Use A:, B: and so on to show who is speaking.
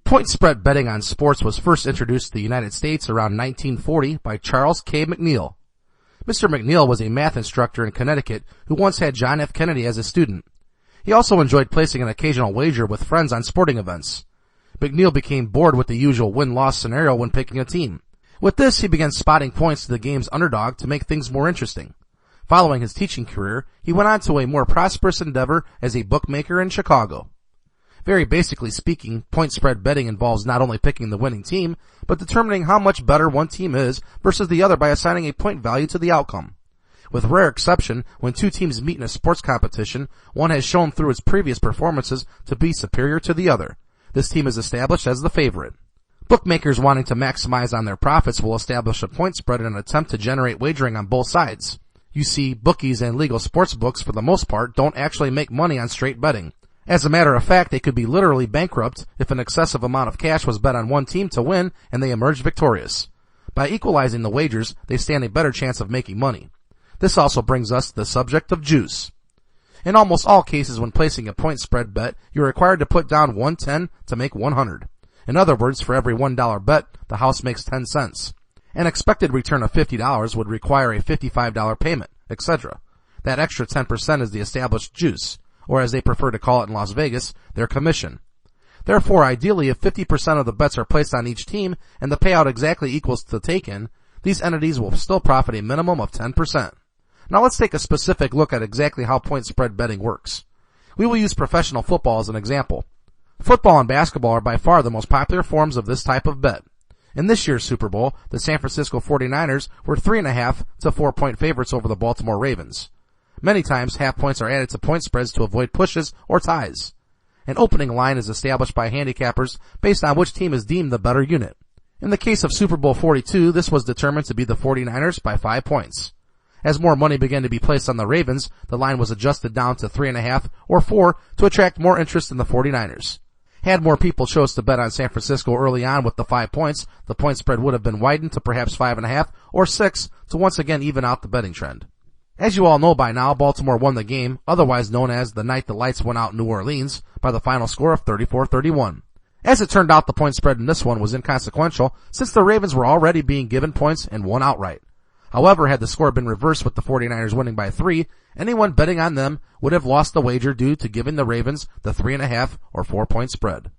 A: Point spread betting on sports was first introduced to the United States around 1940 by Charles K. McNeil. Mr. McNeil was a math instructor in Connecticut who once had John F. Kennedy as a student. He also enjoyed placing an occasional wager with friends on sporting events. McNeil became bored with the usual win-loss scenario when picking a team. With this, he began spotting points to the game's underdog to make things more interesting. Following his teaching career, he went on to a more prosperous endeavor as a bookmaker in Chicago. Very basically speaking, point spread betting involves not only picking the winning team, but determining how much better one team is versus the other by assigning a point value to the outcome. With rare exception, when two teams meet in a sports competition, one has shown through its previous performances to be superior to the other. This team is established as the favorite. Bookmakers wanting to maximize on their profits will establish a point spread in an attempt to generate wagering on both sides. You see, bookies and legal sports books, for the most part, don't actually make money on straight betting. As a matter of fact, they could be literally bankrupt if an excessive amount of cash was bet on one team to win and they emerged victorious. By equalizing the wagers, they stand a better chance of making money. This also brings us to the subject of juice. In almost all cases when placing a point spread bet, you're required to put down 110 to make 100. In other words, for every $1 bet, the house makes 10 cents. An expected return of $50 would require a $55 payment, etc. That extra 10% is the established juice, or as they prefer to call it in Las Vegas, their commission. Therefore, ideally, if 50% of the bets are placed on each team and the payout exactly equals the take-in, these entities will still profit a minimum of 10%. Now let's take a specific look at exactly how point spread betting works. We will use professional football as an example. Football and basketball are by far the most popular forms of this type of bet. In this year's Super Bowl, the San Francisco 49ers were 3.5 to 4-point favorites over the Baltimore Ravens. Many times, half points are added to point spreads to avoid pushes or ties. An opening line is established by handicappers based on which team is deemed the better unit. In the case of Super Bowl 42, this was determined to be the 49ers by 5 points. As more money began to be placed on the Ravens, the line was adjusted down to 3.5 or 4 to attract more interest in the 49ers. Had more people chose to bet on San Francisco early on with the 5 points, the point spread would have been widened to perhaps 5.5 or 6 to once again even out the betting trend. As you all know by now, Baltimore won the game, otherwise known as the night the lights went out in New Orleans, by the final score of 34-31. As it turned out, the point spread in this one was inconsequential since the Ravens were already being given points and won outright. However, had the score been reversed with the 49ers winning by 3, anyone betting on them would have lost the wager due to giving the Ravens the 3.5 or 4-point spread.